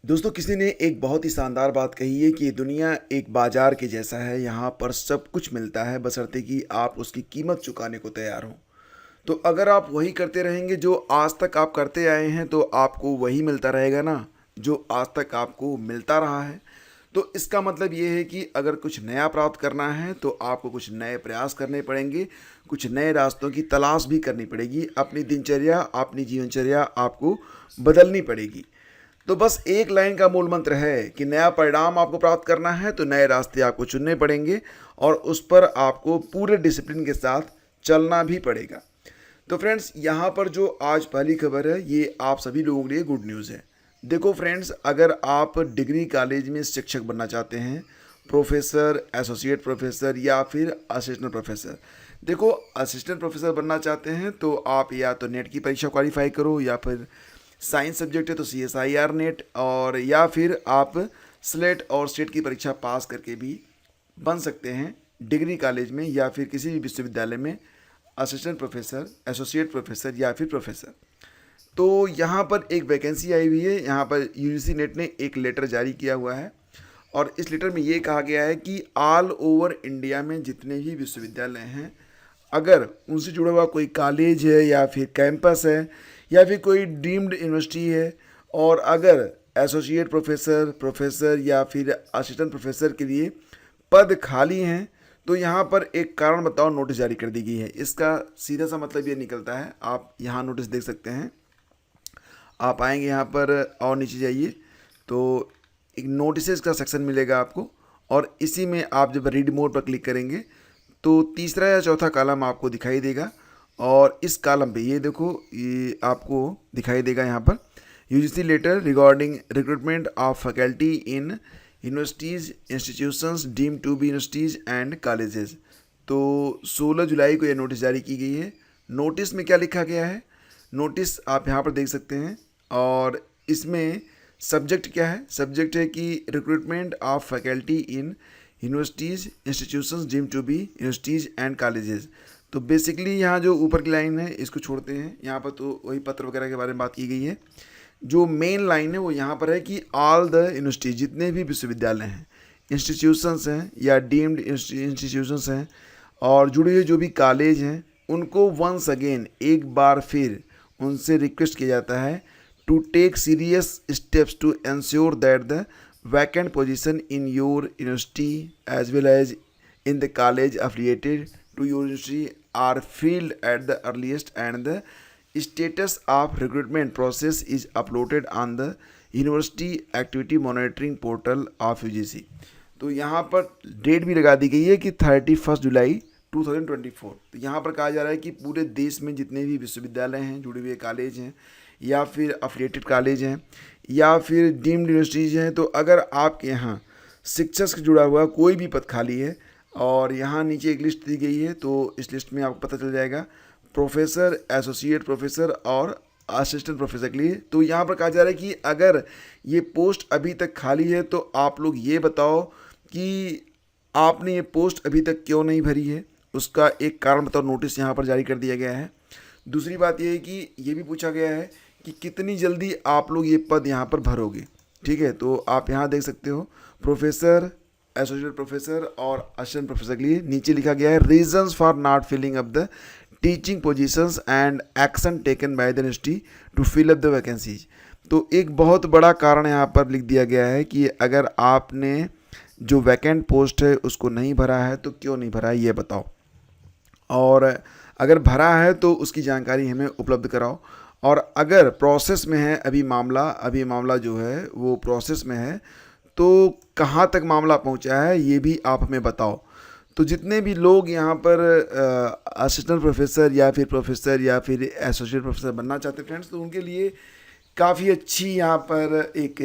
दोस्तों, किसी ने एक बहुत ही शानदार बात कही है कि ये दुनिया एक बाजार के जैसा है। यहाँ पर सब कुछ मिलता है बशर्ते कि आप उसकी कीमत चुकाने को तैयार हों। तो अगर आप वही करते रहेंगे जो आज तक आप करते आए हैं तो आपको वही मिलता रहेगा ना, जो आज तक आपको मिलता रहा है। तो इसका मतलब ये है कि अगर कुछ नया प्राप्त करना है तो आपको कुछ नए प्रयास करने पड़ेंगे, कुछ नए रास्तों की तलाश भी करनी पड़ेगी। अपनी दिनचर्या, अपनी जीवनचर्या आपको बदलनी पड़ेगी। तो बस एक लाइन का मूल मंत्र है कि नया परिणाम आपको प्राप्त करना है तो नए रास्ते आपको चुनने पड़ेंगे और उस पर आपको पूरे डिसिप्लिन के साथ चलना भी पड़ेगा। तो फ्रेंड्स, यहाँ पर जो आज पहली खबर है ये आप सभी लोगों के लिए गुड न्यूज़ है। देखो फ्रेंड्स, अगर आप डिग्री कॉलेज में शिक्षक बनना चाहते हैं, प्रोफेसर, एसोसिएट प्रोफेसर या फिर असिस्टेंट प्रोफेसर। देखो, असिस्टेंट प्रोफेसर बनना चाहते हैं तो आप या तो नेट की परीक्षा क्वालिफाई करो, या फिर साइंस सब्जेक्ट है तो CSIR नेट, और या फिर आप स्लेट और स्टेट की परीक्षा पास करके भी बन सकते हैं डिग्री कॉलेज में या फिर किसी भी विश्वविद्यालय में असिस्टेंट प्रोफेसर, एसोसिएट प्रोफेसर या फिर प्रोफेसर। तो यहाँ पर एक वैकेंसी आई हुई है। यहाँ पर UGC नेट ने एक लेटर जारी किया हुआ है और इस लेटर में ये कहा गया है कि ऑल ओवर इंडिया में जितने भी विश्वविद्यालय हैं, अगर उनसे जुड़ा हुआ कोई कॉलेज है या फिर कैंपस है या फिर कोई डीम्ड यूनिवर्सिटी है, और अगर एसोसिएट प्रोफेसर, प्रोफेसर या फिर असिस्टेंट प्रोफेसर के लिए पद खाली हैं, तो यहाँ पर एक कारण बताओ नोटिस जारी कर दी गई है। इसका सीधा सा मतलब ये निकलता है, आप यहाँ नोटिस देख सकते हैं। आप आएंगे यहाँ पर और नीचे जाइए तो एक नोटिसेस का सेक्शन मिलेगा आपको, और इसी में आप जब रीड मोर पर क्लिक करेंगे तो तीसरा या चौथा कॉलम आपको दिखाई देगा। और इस कॉलम पे ये देखो, ये आपको दिखाई देगा यहाँ पर UGC letter regarding recruitment of faculty in universities institutions deem to be universities and colleges. तो 16 जुलाई को यह नोटिस जारी की गई है। नोटिस में क्या लिखा गया है, नोटिस आप यहाँ पर देख सकते हैं, और इसमें सब्जेक्ट क्या है, सब्जेक्ट है कि recruitment of faculty in universities institutions deem to be universities and colleges. तो बेसिकली यहाँ जो ऊपर की लाइन है इसको छोड़ते हैं, यहाँ पर तो वही पत्र वगैरह के बारे में बात की गई है। जो मेन लाइन है वो यहाँ पर है कि ऑल द यूनिवर्सिटी, जितने भी विश्वविद्यालय हैं, इंस्टीट्यूशंस हैं या डीम्ड इंस्टीट्यूशंस हैं, और जुड़े हुए जो भी कॉलेज हैं, उनको वंस अगेन एक बार फिर उनसे रिक्वेस्ट किया जाता है to take serious steps to ensure that the vacant position in your university as well as in the college affiliated to your university are filled at the earliest, and the status of recruitment process is uploaded on the university activity monitoring portal of UGC। तो यहाँ पर date भी लगा दी गई है कि 31 जुलाई 2024। तो यहाँ पर कहा जा रहा है कि पूरे देश में जितने भी विश्वविद्यालय हैं, जुड़े हुए कॉलेज हैं या फिर अफिलिएटेड कॉलेज हैं या फिर डीम्ड यूनिवर्सिटीज़ हैं, तो अगर आपके यहाँ शिक्षक से जुड़ा हुआ कोई भी पद खाली है, और यहाँ नीचे एक लिस्ट दी गई है, तो इस लिस्ट में आपको पता चल जाएगा प्रोफेसर, एसोसिएट प्रोफेसर और असिस्टेंट प्रोफेसर के लिए। तो यहाँ पर कहा जा रहा है कि अगर ये पोस्ट अभी तक खाली है तो आप लोग ये बताओ कि आपने ये पोस्ट अभी तक क्यों नहीं भरी है, उसका एक कारण बताओ। नोटिस यहाँ पर जारी कर दिया गया है। दूसरी बात ये है कि ये भी पूछा गया है कि कितनी जल्दी आप लोग ये पद यहाँ पर भरोगे। ठीक है, तो आप यहाँ देख सकते हो प्रोफेसर, एसोसिएट प्रोफेसर और असिस्टेंट प्रोफेसर के लिए नीचे लिखा गया है reasons for not filling up the teaching positions and action taken by the university to fill up the vacancies. तो एक बहुत बड़ा कारण यहाँ पर लिख दिया गया है कि अगर आपने जो वैकेंट पोस्ट है उसको नहीं भरा है तो क्यों नहीं भरा है ये बताओ, और अगर भरा है तो उसकी जानकारी हमें उपलब्ध कराओ, और अगर प्रोसेस में है अभी मामला जो है वो प्रोसेस में है तो कहाँ तक मामला पहुँचा है ये भी आप हमें बताओ। तो जितने भी लोग यहाँ पर असिस्टेंट प्रोफेसर या फिर प्रोफेसर या फिर एसोसिएट प्रोफेसर बनना चाहते हैं फ्रेंड्स, तो उनके लिए काफ़ी अच्छी यहाँ पर एक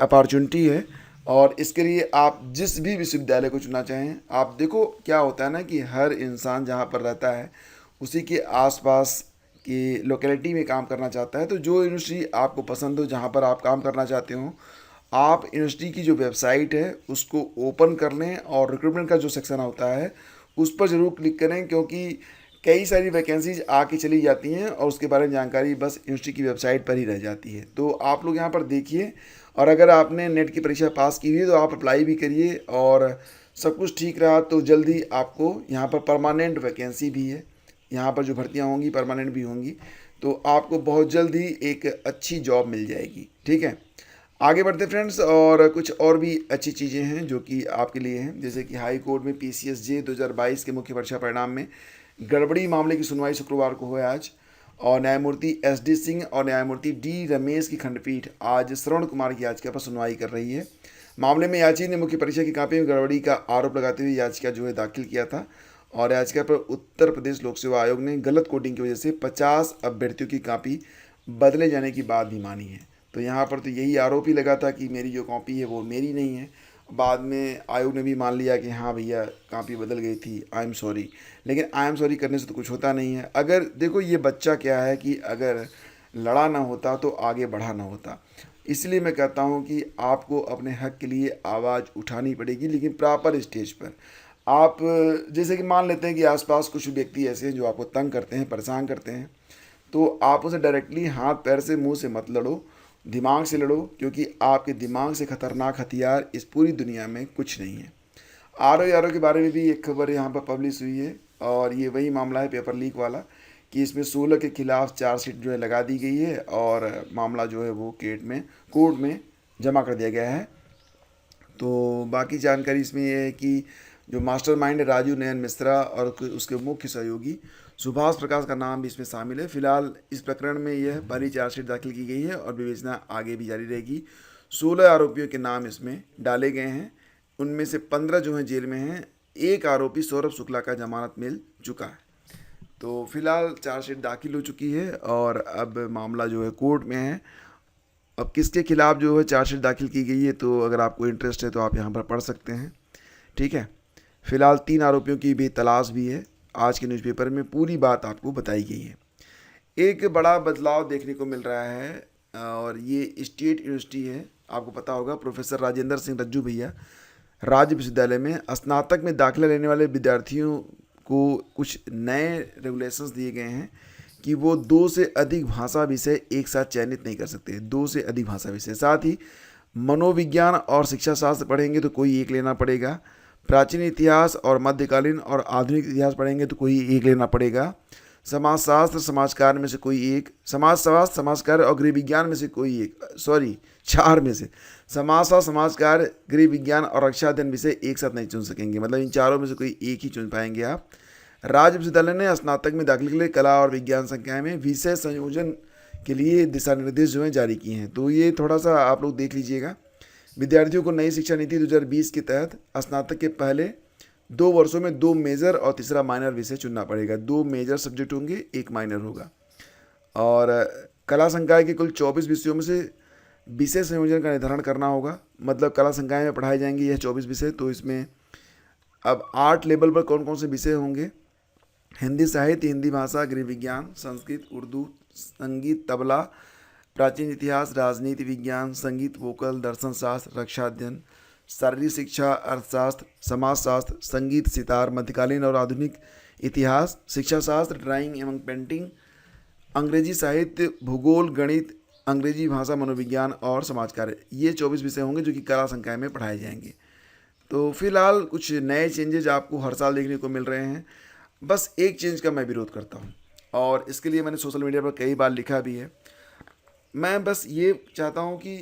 अपॉर्चुनिटी है, और इसके लिए आप जिस भी विश्वविद्यालय को चुनना चाहें। आप देखो क्या होता है ना कि हर इंसान जहाँ पर रहता है उसी के आसपास की लोकेलिटी में काम करना चाहता है। तो जो यूनिवर्सिटी आपको पसंद हो, जहाँ पर आप काम करना चाहते हो, आप यूनिवर्सिटी की जो वेबसाइट है उसको ओपन कर लें और रिक्रूटमेंट का जो सेक्शन होता है उस पर ज़रूर क्लिक करें, क्योंकि कई सारी वैकेंसीज आके चली जाती हैं और उसके बारे में जानकारी बस यूनिवर्सिटी की वेबसाइट पर ही रह जाती है। तो आप लोग यहाँ पर देखिए और अगर आपने नेट की परीक्षा पास की हुई है तो आप अप्लाई भी करिए, और सब कुछ ठीक रहा तो जल्दी आपको यहाँ पर परमानेंट वैकेंसी भी है, यहाँ पर जो भर्तियाँ होंगी परमानेंट भी होंगी, तो आपको बहुत जल्द ही एक अच्छी जॉब मिल जाएगी। ठीक है, आगे बढ़ते फ्रेंड्स, और कुछ और भी अच्छी चीज़ें हैं जो कि आपके लिए हैं, जैसे कि हाई कोर्ट में PCSJ 2022 के मुख्य परीक्षा परिणाम में गड़बड़ी मामले की सुनवाई शुक्रवार को हुई आज, और न्यायमूर्ति SD सिंह और न्यायमूर्ति D रमेश की खंडपीठ आज श्रवण कुमार की याचिका पर सुनवाई कर रही है। मामले में याची ने मुख्य परीक्षा की कॉपी में गड़बड़ी का आरोप लगाते हुए याचिका जो है दाखिल किया था, और याचिका पर उत्तर प्रदेश लोक सेवा आयोग ने गलत कोडिंग की वजह से 50 अभ्यर्थियों की कॉपी बदले जाने की बात भी मानी है। तो यहाँ पर तो यही आरोप ही लगा था कि मेरी जो कॉपी है वो मेरी नहीं है। बाद में आयोग ने भी मान लिया कि हाँ भैया कॉपी बदल गई थी, आई एम सॉरी। लेकिन आई एम सॉरी करने से तो कुछ होता नहीं है। अगर देखो ये बच्चा क्या है कि अगर लड़ा ना होता तो आगे बढ़ा ना होता। इसलिए मैं कहता हूँ कि आपको अपने हक के लिए आवाज़ उठानी पड़ेगी, लेकिन प्रॉपर स्टेज पर। आप जैसे कि मान लेते हैं कि आसपास कुछ व्यक्ति ऐसे हैं जो आपको तंग करते हैं, परेशान करते हैं, तो आप उसे डायरेक्टली हाथ पैर से मुंह से मत लड़ो, दिमाग से लड़ो, क्योंकि आपके दिमाग से खतरनाक हथियार इस पूरी दुनिया में कुछ नहीं है। RO के बारे में भी एक खबर यहाँ पर पब्लिश हुई है, और ये वही मामला है पेपर लीक वाला, कि इसमें 16 के खिलाफ चार्जशीट जो है लगा दी गई है, और मामला जो है वो कोर्ट में जमा कर दिया गया है। तो बाकी जानकारी इसमें यह है कि जो मास्टरमाइंड राजू नयन मिश्रा और उसके मुख्य सहयोगी सुभाष प्रकाश का नाम भी इसमें शामिल है। फिलहाल इस प्रकरण में यह पहली चार्जशीट दाखिल की गई है और विवेचना आगे भी जारी रहेगी। 16 आरोपियों के नाम इसमें डाले गए हैं, उनमें से 15 जो हैं जेल में हैं। एक आरोपी सौरभ शुक्ला का जमानत मिल चुका है। तो फिलहाल चार्जशीट दाखिल हो चुकी है और अब मामला जो है कोर्ट में है। अब किसके खिलाफ जो है चार्जशीट दाखिल की गई है, तो अगर आपको इंटरेस्ट है तो आप यहाँ पर पढ़ सकते हैं। ठीक है, फिलहाल 3 आरोपियों की भी तलाश भी है। आज के न्यूज़पेपर में पूरी बात आपको बताई गई है। एक बड़ा बदलाव देखने को मिल रहा है, और ये स्टेट यूनिवर्सिटी है। आपको पता होगा प्रोफेसर राजेंद्र सिंह रज्जू भैया राज्य विश्वविद्यालय में स्नातक में दाखिला लेने वाले विद्यार्थियों को कुछ नए रेगुलेशंस दिए गए हैं कि वो 2 से अधिक भाषा विषय एक साथ चयनित नहीं कर सकते। 2 से अधिक भाषा विषय, साथ ही मनोविज्ञान और शिक्षा शास्त्र पढ़ेंगे तो कोई एक लेना पड़ेगा। प्राचीन इतिहास और मध्यकालीन और आधुनिक इतिहास पढ़ेंगे तो कोई एक लेना पड़ेगा। समाजशास्त्र समाजकार्य में से कोई एक, समाजशास्त्र समाजकार्य और गृह विज्ञान में से कोई एक, 4 में से समाजशास्त्र समाजकार्य गृह विज्ञान और रक्षा अध्ययन विषय एक साथ नहीं चुन सकेंगे। मतलब इन चारों में से कोई एक ही चुन पाएंगे आप। राज्य विश्वविद्यालय ने स्नातक में दाखिले के लिए कला और विज्ञान संकाय में विषय संयोजन के लिए दिशा निर्देश जो हैं जारी किए हैं। तो ये थोड़ा सा आप लोग देख लीजिएगा। विद्यार्थियों को नई शिक्षा नीति 2020 के तहत स्नातक के पहले 2 वर्षों में 2 मेजर और तीसरा माइनर विषय चुनना पड़ेगा। 2 मेजर सब्जेक्ट होंगे, 1 माइनर होगा। और कला संकाय के कुल 24 विषयों में से विषय संयोजन का निर्धारण करना होगा। मतलब कला संकाय में पढ़ाए जाएंगे यह 24 विषय। तो इसमें अब आर्ट लेवल पर कौन कौन से विषय होंगे? हिंदी साहित्य, हिंदी भाषा, गृह विज्ञान, संस्कृत, उर्दू, संगीत, तबला, प्राचीन इतिहास, राजनीति विज्ञान, संगीत, वोकल, दर्शन शास्त्र, रक्षा अध्ययन, शारीरिक शिक्षा, अर्थशास्त्र, समाजशास्त्र, संगीत, सितार, मध्यकालीन और आधुनिक इतिहास, शिक्षा शास्त्र, ड्राइंग एवं पेंटिंग, अंग्रेजी साहित्य, भूगोल, गणित, अंग्रेजी भाषा, मनोविज्ञान और समाज कार्य। ये 24 विषय होंगे जो कि कला संकाय में पढ़ाए जाएंगे। तो फिलहाल कुछ नए चेंजेज आपको हर साल देखने को मिल रहे हैं। बस एक चेंज का मैं विरोध करता हूँ, और इसके लिए मैंने सोशल मीडिया पर कई बार लिखा भी है। मैं बस ये चाहता हूँ कि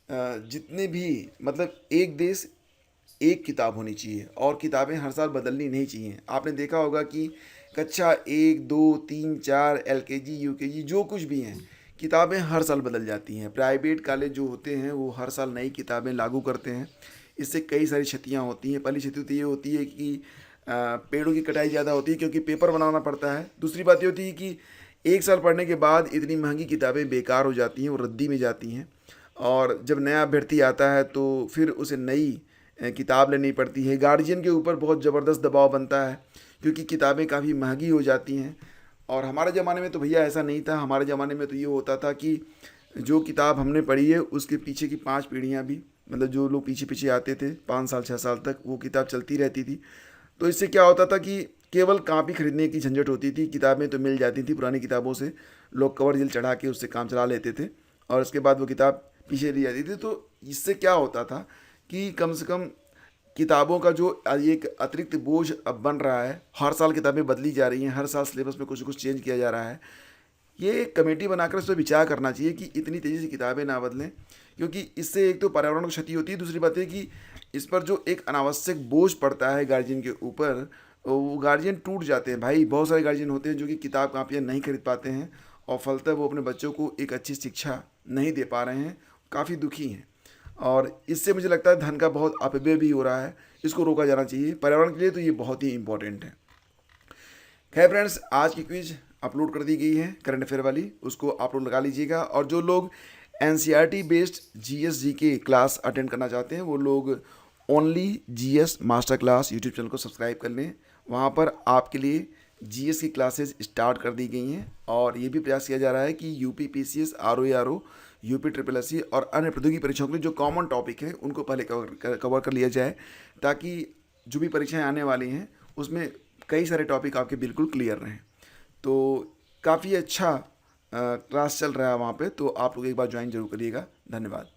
जितने भी मतलब एक देश एक किताब होनी चाहिए, और किताबें हर साल बदलनी नहीं चाहिए। आपने देखा होगा कि कक्षा 1, 2, 3, 4, LKG, UKG जो कुछ भी हैं, किताबें हर साल बदल जाती हैं। प्राइवेट कॉलेज जो होते हैं वो हर साल नई किताबें लागू करते हैं। इससे कई सारी क्षतियाँ होती हैं। पहली क्षति तो ये होती है कि पेड़ों की कटाई ज़्यादा होती है क्योंकि पेपर बनाना पड़ता है। दूसरी बात ये होती है कि 1 साल पढ़ने के बाद इतनी महंगी किताबें बेकार हो जाती हैं, वो रद्दी में जाती हैं, और जब नया अभ्यर्थी आता है तो फिर उसे नई किताब लेनी पड़ती है। गार्जियन के ऊपर बहुत ज़बरदस्त दबाव बनता है क्योंकि किताबें काफ़ी महंगी हो जाती हैं। और हमारे ज़माने में तो भैया ऐसा नहीं था। हमारे ज़माने में तो ये होता था कि जो किताब हमने पढ़ी है उसके पीछे की 5 पीढ़ियाँ भी, मतलब जो लोग पीछे पीछे आते थे 5 साल 6 साल तक वो किताब चलती रहती थी। तो इससे क्या होता था कि केवल कॉपी खरीदने की झंझट होती थी, किताबें तो मिल जाती थी। पुरानी किताबों से लोग कवर झील चढ़ा के उससे काम चला लेते थे, और उसके बाद वो किताब पीछे रह जाती थी। तो इससे क्या होता था कि कम से कम किताबों का जो एक अतिरिक्त बोझ अब बन रहा है, हर साल किताबें बदली जा रही हैं, हर साल सिलेबस में कुछ कुछ चेंज किया जा रहा है। ये एक कमेटी बनाकर इस पर विचार करना चाहिए कि इतनी तेज़ी से किताबें ना बदलें, क्योंकि इससे एक तो पर्यावरण को क्षति होती है, दूसरी बात है कि इस पर जो एक अनावश्यक बोझ पड़ता है गार्जियन के ऊपर, वो गार्जियन टूट जाते हैं भाई। बहुत सारे गार्जियन होते हैं जो कि किताब कापियाँ नहीं खरीद पाते हैं और फलतः वो अपने बच्चों को एक अच्छी शिक्षा नहीं दे पा रहे हैं, काफ़ी दुखी हैं। और इससे मुझे लगता है धन का बहुत अपव्यय भी हो रहा है, इसको रोका जाना चाहिए। पर्यावरण के लिए तो ये बहुत ही इंपॉर्टेंट है। खैर फ्रेंड्स, आज की क्विज अपलोड कर दी गई है करंट अफेयर वाली, उसको आप लोग लगा लीजिएगा। और जो लोग एनसीईआरटी बेस्ड जीएस के क्लास अटेंड करना चाहते हैं वो लोग only GS master class YouTube channel को सब्सक्राइब कर लें। वहाँ पर आपके लिए जीएस की क्लासेज स्टार्ट कर दी गई हैं और ये भी प्रयास किया जा रहा है कि UP PCS, RO, UP triple SC और अन्य प्रतियोगी परीक्षाओं के लिए जो कॉमन टॉपिक है उनको पहले कवर कर लिया जाए, ताकि जो भी परीक्षाएं आने वाली हैं उसमें कई सारे टॉपिक आपके बिल्कुल क्लियर रहें। तो काफ़ी अच्छा क्लास चल रहा है वहाँ पे, तो आप लोग एक बार ज्वाइन जरूर करिएगा। धन्यवाद।